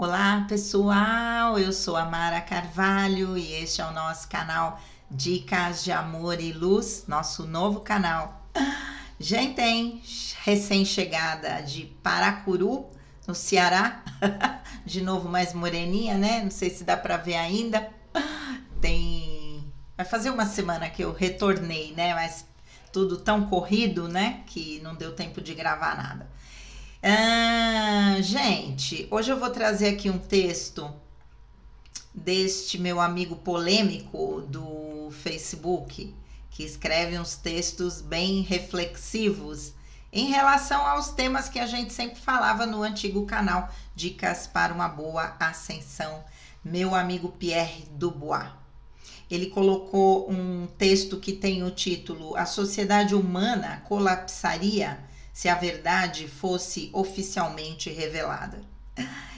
Olá pessoal, eu sou a Mara Carvalho e este é o nosso canal Dicas de Amor e Luz, nosso novo canal. Gente, hein? Recém-chegada de Paracuru, no Ceará, de novo mais moreninha, né? Não sei se dá para ver ainda. Vai fazer uma semana que eu retornei, né? Mas tudo tão corrido, né? Que não deu tempo de gravar nada. Gente, hoje eu vou trazer aqui um texto deste meu amigo polêmico do Facebook, que escreve uns textos bem reflexivos em relação aos temas que a gente sempre falava no antigo canal Dicas para uma Boa Ascensão, meu amigo Pierre Dubois. Ele colocou um texto que tem o título A Sociedade Humana Colapsaria se a verdade fosse oficialmente revelada.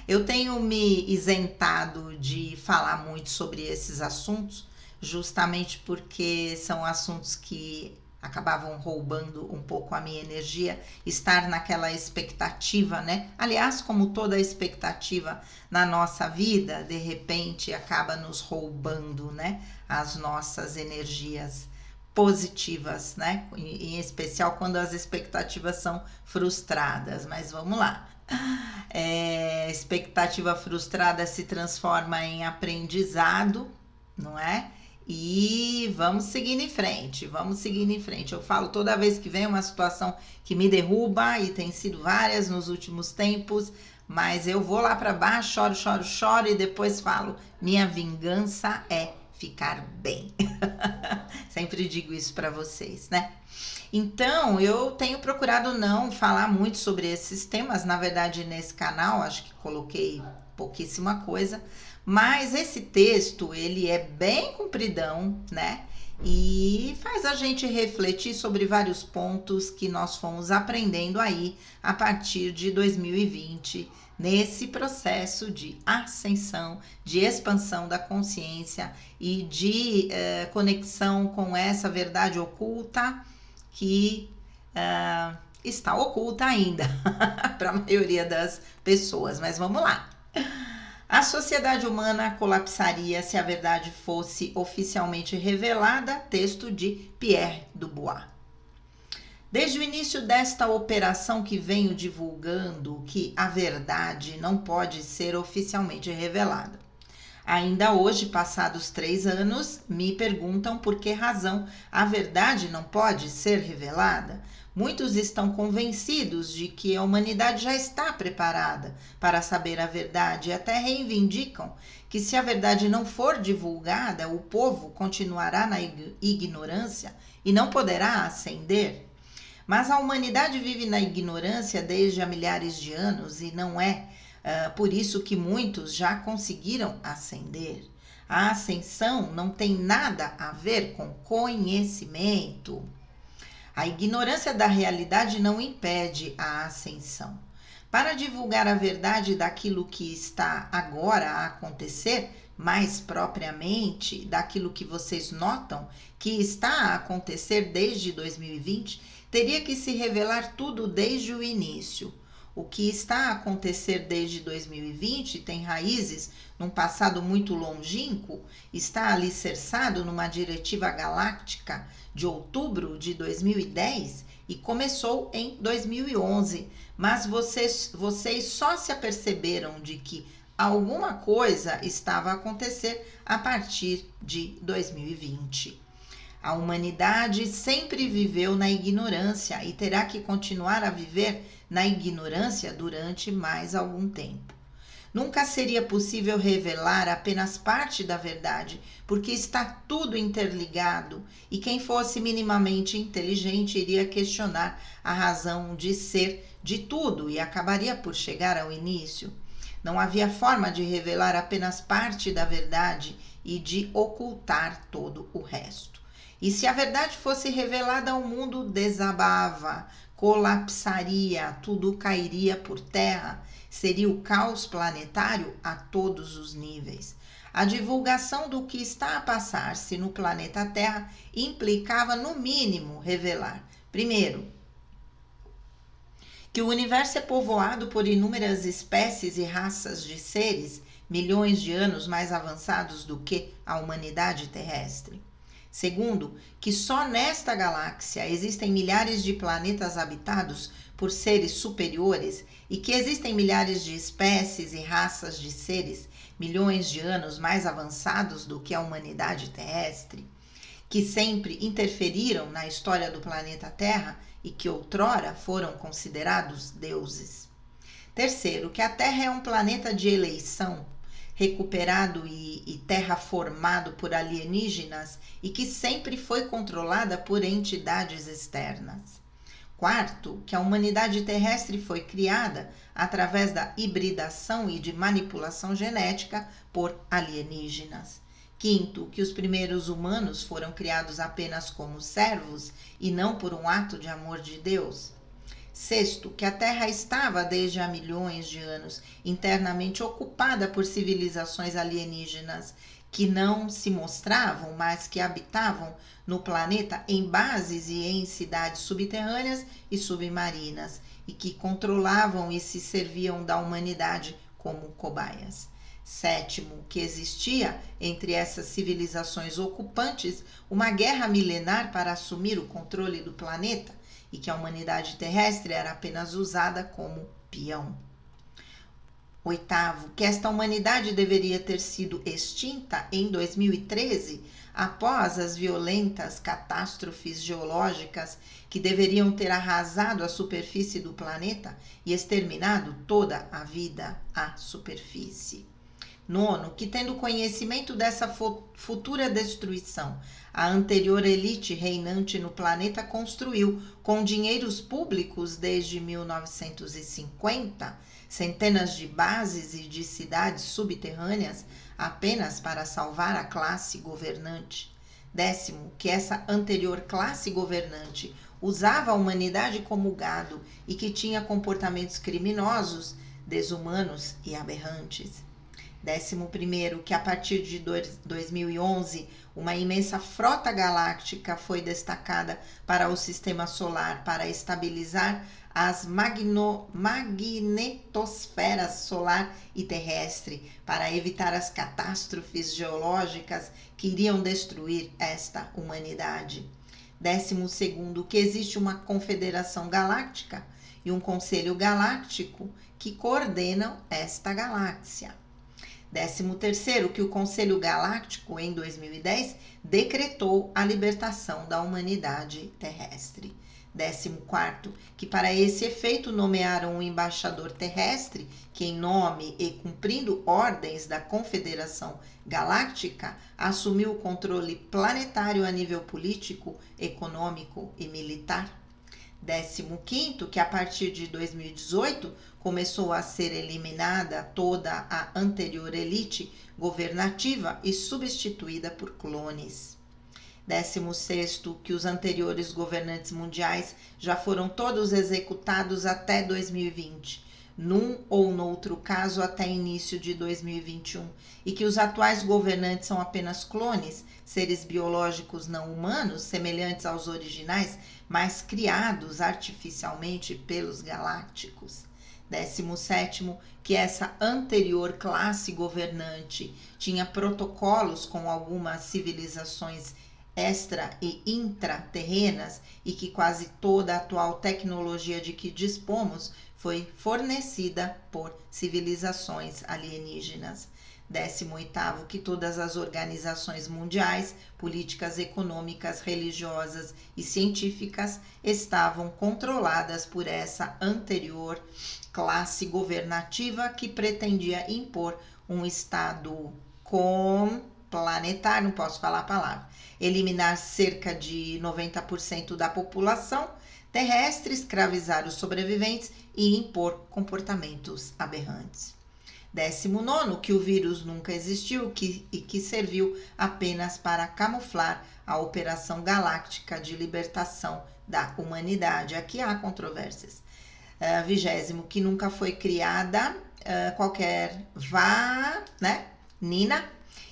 Eu tenho me isentado de falar muito sobre esses assuntos, justamente porque são assuntos que acabavam roubando um pouco a minha energia, estar naquela expectativa, né? Aliás, como toda expectativa na nossa vida, de repente acaba nos roubando, né? As nossas energias positivas, né? Em especial quando as expectativas são frustradas. Mas vamos lá. Expectativa frustrada se transforma em aprendizado, não é? E vamos seguindo em frente, vamos seguindo em frente. Eu falo toda vez que vem uma situação que me derruba, e tem sido várias nos últimos tempos, mas eu vou lá para baixo, choro, choro, choro e depois falo, minha vingança é ficar bem. Sempre digo isso para vocês, né? Então, eu tenho procurado não falar muito sobre esses temas. Na verdade, nesse canal, acho que coloquei pouquíssima coisa. Mas esse texto, ele é bem compridão, né? E faz a gente refletir sobre vários pontos que nós fomos aprendendo aí a partir de 2020, nesse processo de ascensão, de expansão da consciência e de conexão com essa verdade oculta que está oculta ainda para a maioria das pessoas. Mas vamos lá. A sociedade humana colapsaria se a verdade fosse oficialmente revelada, texto de Pierre Dubois. Desde o início desta operação que venho divulgando que a verdade não pode ser oficialmente revelada. Ainda hoje, passados 3 anos, me perguntam por que razão a verdade não pode ser revelada. Muitos estão convencidos de que a humanidade já está preparada para saber a verdade e até reivindicam que se a verdade não for divulgada, o povo continuará na ignorância e não poderá ascender. Mas a humanidade vive na ignorância desde há milhares de anos e não é por isso que muitos já conseguiram ascender. A ascensão não tem nada a ver com conhecimento. A ignorância da realidade não impede a ascensão. Para divulgar a verdade daquilo que está agora a acontecer, mais propriamente daquilo que vocês notam que está a acontecer desde 2020, teria que se revelar tudo desde o início. O que está a acontecer desde 2020 tem raízes num passado muito longínquo, está alicerçado numa diretiva galáctica de outubro de 2010 e começou em 2011, mas vocês só se aperceberam de que alguma coisa estava a acontecer a partir de 2020. A humanidade sempre viveu na ignorância e terá que continuar a viver na ignorância durante mais algum tempo. Nunca seria possível revelar apenas parte da verdade, porque está tudo interligado e quem fosse minimamente inteligente iria questionar a razão de ser de tudo e acabaria por chegar ao início. Não havia forma de revelar apenas parte da verdade e de ocultar todo o resto. E se a verdade fosse revelada, o mundo desabava, colapsaria, tudo cairia por terra, seria o caos planetário a todos os níveis. A divulgação do que está a passar-se no planeta Terra implicava, no mínimo, revelar, primeiro, que o universo é povoado por inúmeras espécies e raças de seres milhões de anos mais avançados do que a humanidade terrestre. Segundo, que só nesta galáxia existem milhares de planetas habitados por seres superiores e que existem milhares de espécies e raças de seres milhões de anos mais avançados do que a humanidade terrestre, que sempre interferiram na história do planeta Terra e que outrora foram considerados deuses. Terceiro, que a Terra é um planeta de eleição, recuperado e terraformado por alienígenas e que sempre foi controlada por entidades externas. Quarto, que a humanidade terrestre foi criada através da hibridação e de manipulação genética por alienígenas. Quinto, que os primeiros humanos foram criados apenas como servos e não por um ato de amor de Deus. Sexto, que a Terra estava desde há milhões de anos internamente ocupada por civilizações alienígenas que não se mostravam, mas que habitavam no planeta em bases e em cidades subterrâneas e submarinas e que controlavam e se serviam da humanidade como cobaias. Sétimo, que existia entre essas civilizações ocupantes uma guerra milenar para assumir o controle do planeta e que a humanidade terrestre era apenas usada como peão. Oitavo, que esta humanidade deveria ter sido extinta em 2013 após as violentas catástrofes geológicas que deveriam ter arrasado a superfície do planeta e exterminado toda a vida à superfície. Nono, que tendo conhecimento dessa futura destruição, a anterior elite reinante no planeta construiu, com dinheiros públicos desde 1950, centenas de bases e de cidades subterrâneas apenas para salvar a classe governante. Décimo, que essa anterior classe governante usava a humanidade como gado e que tinha comportamentos criminosos, desumanos e aberrantes. 11º, que a partir de 2011, uma imensa frota galáctica foi destacada para o sistema solar para estabilizar as magnetosferas solar e terrestre, para evitar as catástrofes geológicas que iriam destruir esta humanidade. 12º, que existe uma confederação galáctica e um conselho galáctico que coordenam esta galáxia. 13º, que o Conselho Galáctico, em 2010, decretou a libertação da humanidade terrestre. 14º, que para esse efeito nomearam um embaixador terrestre, que em nome e cumprindo ordens da Confederação Galáctica, assumiu o controle planetário a nível político, econômico e militar. 15º, que a partir de 2018 começou a ser eliminada toda a anterior elite governativa e substituída por clones. 16º, que os anteriores governantes mundiais já foram todos executados até 2020, num ou noutro caso até início de 2021, e que os atuais governantes são apenas clones, seres biológicos não humanos, semelhantes aos originais, mas criados artificialmente pelos galácticos. 17º, que essa anterior classe governante tinha protocolos com algumas civilizações extra e intraterrenas e que quase toda a atual tecnologia de que dispomos foi fornecida por civilizações alienígenas. 18º, que todas as organizações mundiais, políticas, econômicas, religiosas e científicas estavam controladas por essa anterior classe governativa que pretendia impor um estado planetário, não posso falar a palavra, eliminar cerca de 90% da população terrestre, escravizar os sobreviventes e impor comportamentos aberrantes. 19º, que o vírus nunca existiu e que serviu apenas para camuflar a operação galáctica de libertação da humanidade. Aqui há controvérsias. 20º, que nunca foi criada qualquer vacina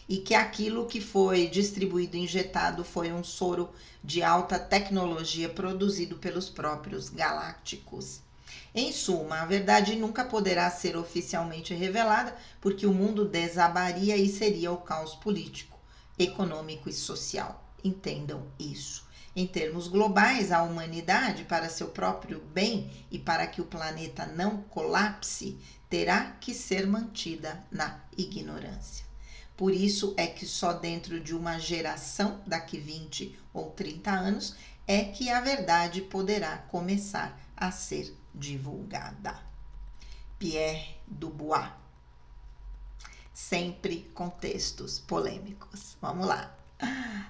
e que aquilo que foi distribuído e injetado foi um soro de alta tecnologia produzido pelos próprios galácticos. Em suma, a verdade nunca poderá ser oficialmente revelada, porque o mundo desabaria e seria o caos político, econômico e social. Entendam isso. Em termos globais, a humanidade, para seu próprio bem e para que o planeta não colapse, terá que ser mantida na ignorância. Por isso é que só dentro de uma geração, daqui 20 ou 30 anos, é que a verdade poderá começar a ser divulgada. Pierre Dubois. Sempre com textos polêmicos. Vamos lá.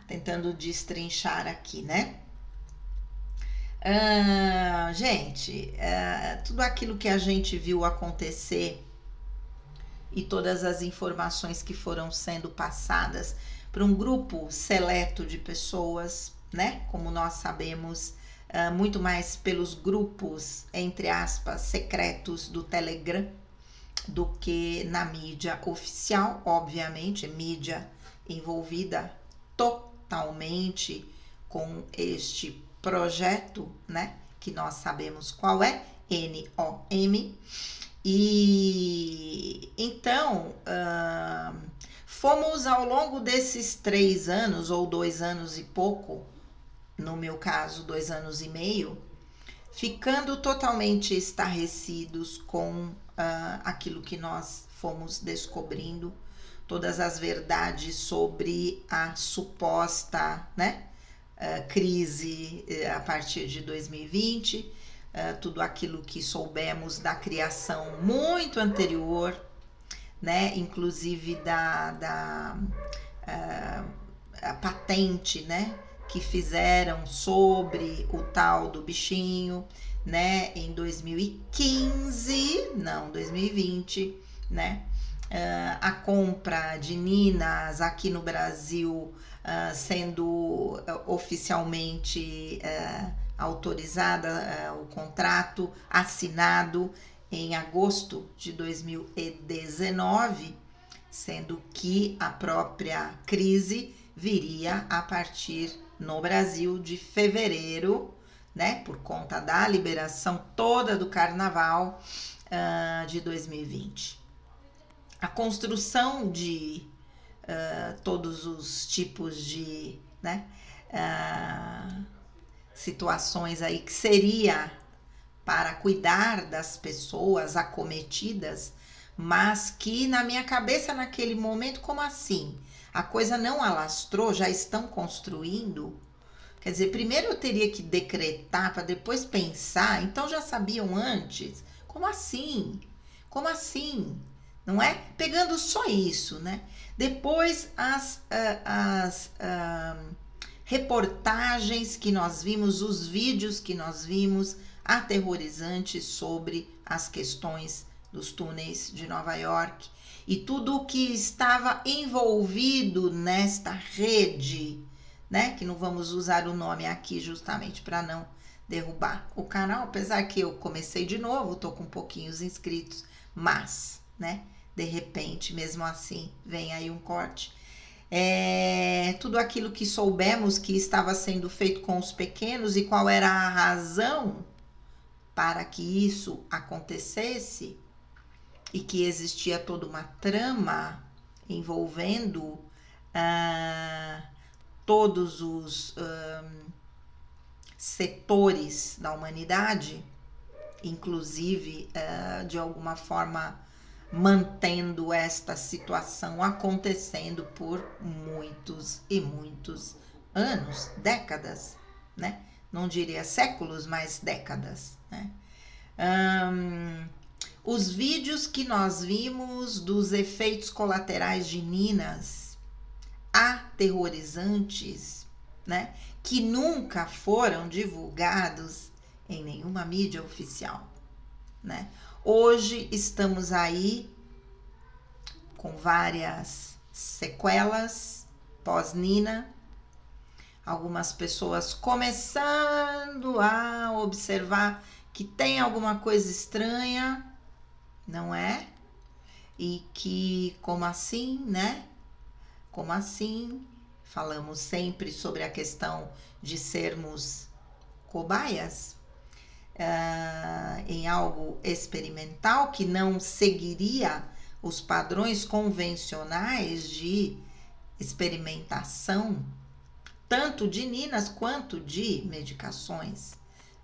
Tentando destrinchar aqui, né? Gente, tudo aquilo que a gente viu acontecer e todas as informações que foram sendo passadas para um grupo seleto de pessoas, né? Como nós sabemos, muito mais pelos grupos, entre aspas, secretos do Telegram, do que na mídia oficial, obviamente, mídia envolvida totalmente com este projeto, né? Que nós sabemos qual é, NOM. E então, fomos ao longo desses 3 anos, ou 2 anos e pouco, no meu caso, 2 anos e meio, ficando totalmente estarrecidos com aquilo que nós fomos descobrindo, todas as verdades sobre a suposta, né, crise a partir de 2020, tudo aquilo que soubemos da criação muito anterior, né, inclusive da a patente, né, que fizeram sobre o tal do bichinho, né, em 2015, não, 2020, né, a compra de Ninas aqui no Brasil sendo oficialmente autorizada, o contrato assinado em agosto de 2019, sendo que a própria crise viria a partir no Brasil de fevereiro, né, por conta da liberação toda do carnaval de 2020. A construção de todos os tipos de, né, situações aí que seria para cuidar das pessoas acometidas, mas que na minha cabeça naquele momento, como assim? A coisa não alastrou, já estão construindo? Quer dizer, primeiro eu teria que decretar para depois pensar, então já sabiam antes? Como assim? Como assim? Não é? Pegando só isso, né? Depois as reportagens que nós vimos, os vídeos que nós vimos aterrorizantes sobre as questões dos túneis de Nova York e tudo o que estava envolvido nesta rede, né? Que não vamos usar o nome aqui justamente para não derrubar o canal, apesar que eu comecei de novo, tô com pouquinhos inscritos, mas, né? De repente, mesmo assim, vem aí um corte. Tudo aquilo que soubemos que estava sendo feito com os pequenos e qual era a razão para que isso acontecesse e que existia toda uma trama envolvendo todos os setores da humanidade, inclusive de alguma forma mantendo esta situação acontecendo por muitos e muitos anos, décadas, né? Não diria séculos, mas décadas, né? Os vídeos que nós vimos dos efeitos colaterais de Ninas, aterrorizantes, né? Que nunca foram divulgados em nenhuma mídia oficial, né? Hoje estamos aí com várias sequelas pós-Nina, algumas pessoas começando a observar que tem alguma coisa estranha, não é? E que, como assim, né? Como assim? Falamos sempre sobre a questão de sermos cobaias. em algo experimental que não seguiria os padrões convencionais de experimentação, tanto de ninas quanto de medicações,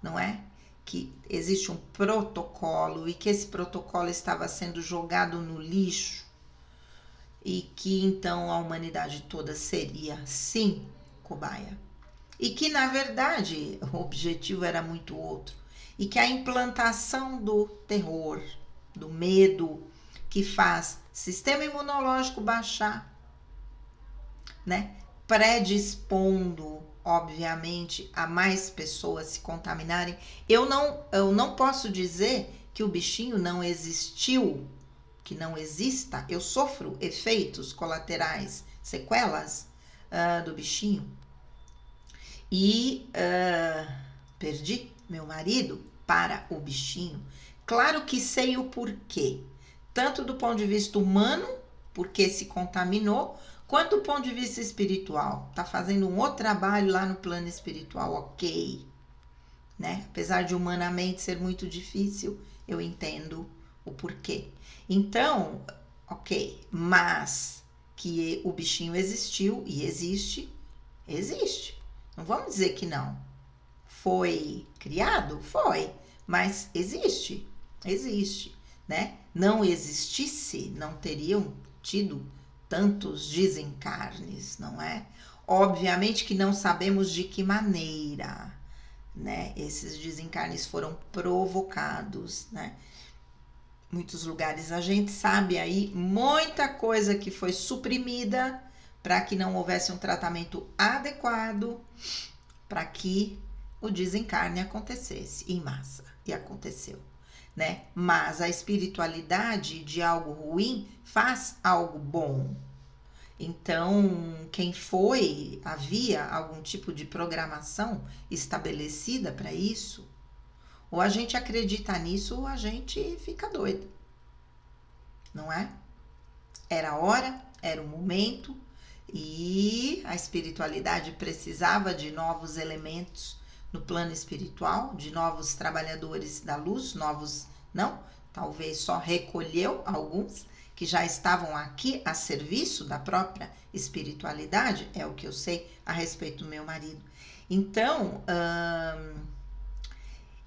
não é? Que existe um protocolo e que esse protocolo estava sendo jogado no lixo e que então a humanidade toda seria, sim, cobaia. E que, na verdade, o objetivo era muito outro. E que a implantação do terror, do medo, que faz sistema imunológico baixar, né? Predispondo, obviamente, a mais pessoas se contaminarem. Eu não posso dizer que o bichinho não existiu, que não exista. Eu sofro efeitos colaterais, sequelas do bichinho. E perdi meu marido para o bichinho. Claro que sei o porquê, tanto do ponto de vista humano, porque se contaminou, quanto do ponto de vista espiritual. Tá fazendo um outro trabalho lá no plano espiritual, ok, né? Apesar de humanamente ser muito difícil, eu entendo o porquê. Então, ok, mas que o bichinho existiu e existe. Não vamos dizer que não. Foi criado? Foi. Mas existe, né? Não existisse, não teriam tido tantos desencarnes, não é? Obviamente que não sabemos de que maneira, né? Esses desencarnes foram provocados, né? Muitos lugares a gente sabe aí muita coisa que foi suprimida para que não houvesse um tratamento adequado para que o desencarne acontecesse em massa. E aconteceu, né? Mas a espiritualidade de algo ruim faz algo bom. Então, havia algum tipo de programação estabelecida para isso? Ou a gente acredita nisso ou a gente fica doido, não é? Era a hora, era o momento, e a espiritualidade precisava de novos elementos no plano espiritual, de novos trabalhadores da luz, talvez só recolheu alguns que já estavam aqui a serviço da própria espiritualidade, é o que eu sei a respeito do meu marido. Então,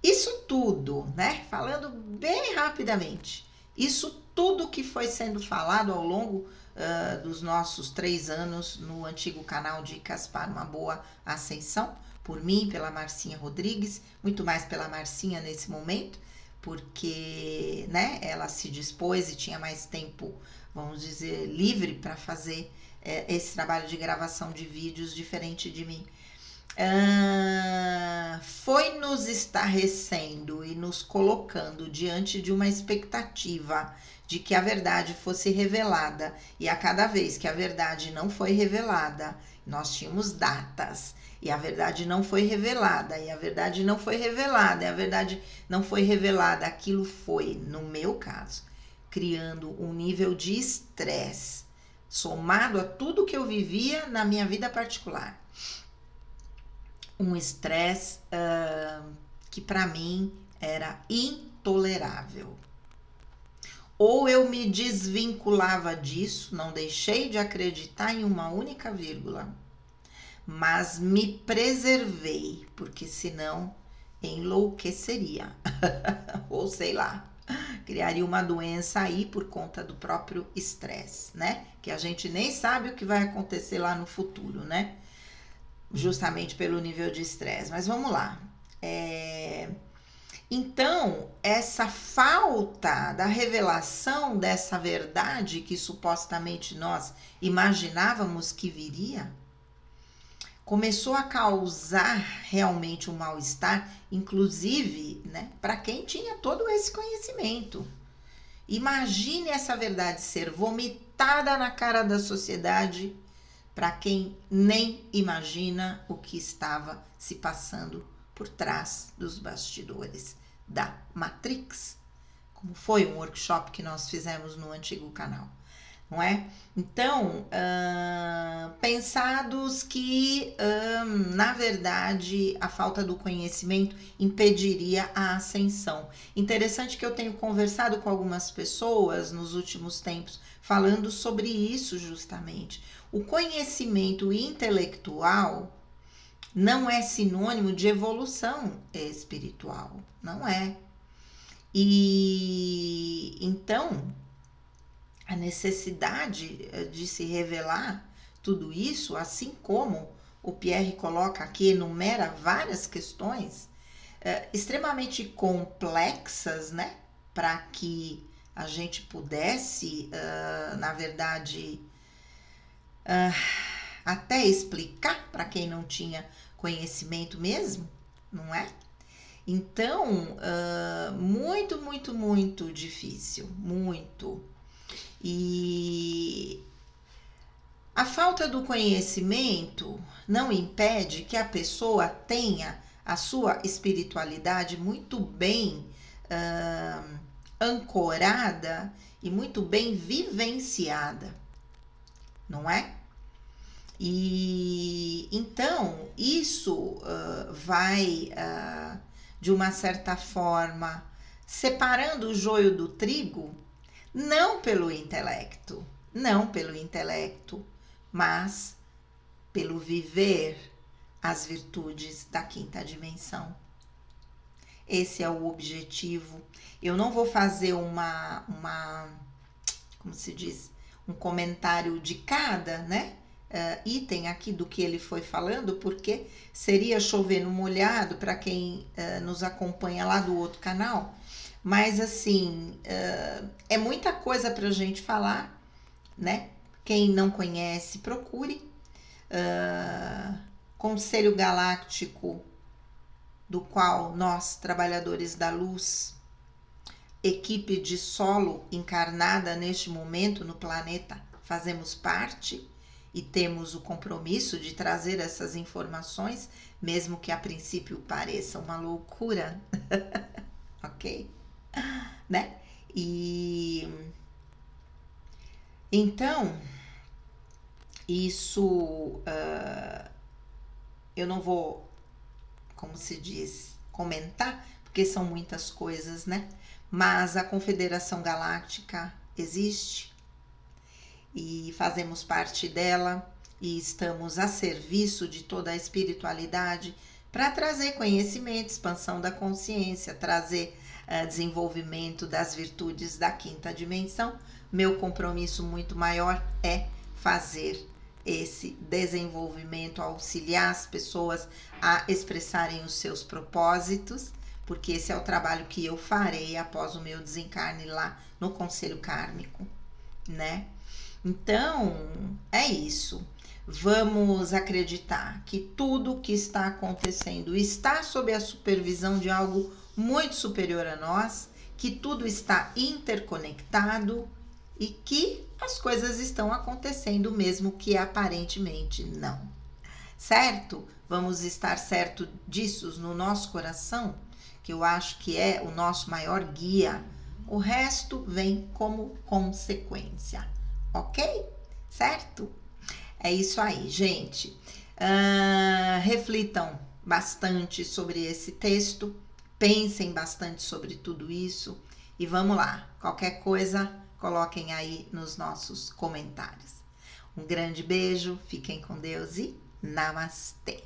isso tudo, né? Falando bem rapidamente, isso tudo que foi sendo falado ao longo dos nossos 3 anos no antigo canal Dicas para uma Boa Ascensão, por mim, pela Marcinha Rodrigues, muito mais pela Marcinha nesse momento, porque, né, ela se dispôs e tinha mais tempo, vamos dizer, livre para fazer esse trabalho de gravação de vídeos diferente de mim. Foi nos estarrecendo e nos colocando diante de uma expectativa de que a verdade fosse revelada, e a cada vez que a verdade não foi revelada, nós tínhamos datas, e a verdade não foi revelada, e a verdade não foi revelada, e a verdade não foi revelada. Aquilo foi, no meu caso, criando um nível de estresse, somado a tudo que eu vivia na minha vida particular. Um estresse que para mim era intolerável. Ou eu me desvinculava disso, não deixei de acreditar em uma única vírgula, mas me preservei, porque senão enlouqueceria. Ou sei lá, criaria uma doença aí por conta do próprio estresse, né? Que a gente nem sabe o que vai acontecer lá no futuro, né? Justamente pelo nível de estresse. Mas vamos lá. Então, essa falta da revelação dessa verdade que supostamente nós imaginávamos que viria, começou a causar realmente um mal-estar, inclusive, né, para quem tinha todo esse conhecimento. Imagine essa verdade ser vomitada na cara da sociedade para quem nem imagina o que estava se passando por trás dos bastidores da Matrix, como foi um workshop que nós fizemos no antigo canal. não é? Então, pensados que, na verdade, a falta do conhecimento impediria a ascensão. Interessante que eu tenho conversado com algumas pessoas nos últimos tempos, falando sobre isso justamente. O conhecimento intelectual não é sinônimo de evolução espiritual, não é. E então, a necessidade de se revelar tudo isso, assim como o Pierre coloca aqui, enumera várias questões extremamente complexas, né? Para que a gente pudesse, na verdade, até explicar para quem não tinha conhecimento mesmo, não é? Então, muito, muito, muito difícil, muito. E a falta do conhecimento não impede que a pessoa tenha a sua espiritualidade muito bem ancorada e muito bem vivenciada, não é? E então isso vai, de uma certa forma, separando o joio do trigo, não pelo intelecto, mas pelo viver as virtudes da quinta dimensão. Esse é o objetivo. Eu não vou fazer como se diz, um comentário de cada, né? Item aqui do que ele foi falando, porque seria chover no molhado para quem nos acompanha lá do outro canal. Mas assim, é muita coisa para a gente falar, né? Quem não conhece, procure. Conselho Galáctico, do qual nós, trabalhadores da luz, equipe de solo encarnada neste momento no planeta, fazemos parte e temos o compromisso de trazer essas informações, mesmo que a princípio pareça uma loucura, ok? Né? E então, isso eu não vou, como se diz, comentar, porque são muitas coisas, né? Mas a Confederação Galáctica existe e fazemos parte dela e estamos a serviço de toda a espiritualidade para trazer conhecimento, expansão da consciência, trazer desenvolvimento das virtudes da quinta dimensão. Meu compromisso muito maior é fazer esse desenvolvimento, auxiliar as pessoas a expressarem os seus propósitos, porque esse é o trabalho que eu farei após o meu desencarne lá no Conselho Kármico, né? Então, é isso. Vamos acreditar que tudo o que está acontecendo está sob a supervisão de algo muito superior a nós, que tudo está interconectado e que as coisas estão acontecendo mesmo que aparentemente não. Certo? Vamos estar certo disso no nosso coração, que eu acho que é o nosso maior guia. O resto vem como consequência. Ok? Certo? É isso aí, gente. Reflitam bastante sobre esse texto, pensem bastante sobre tudo isso e vamos lá. Qualquer coisa, coloquem aí nos nossos comentários. Um grande beijo, fiquem com Deus e namastê!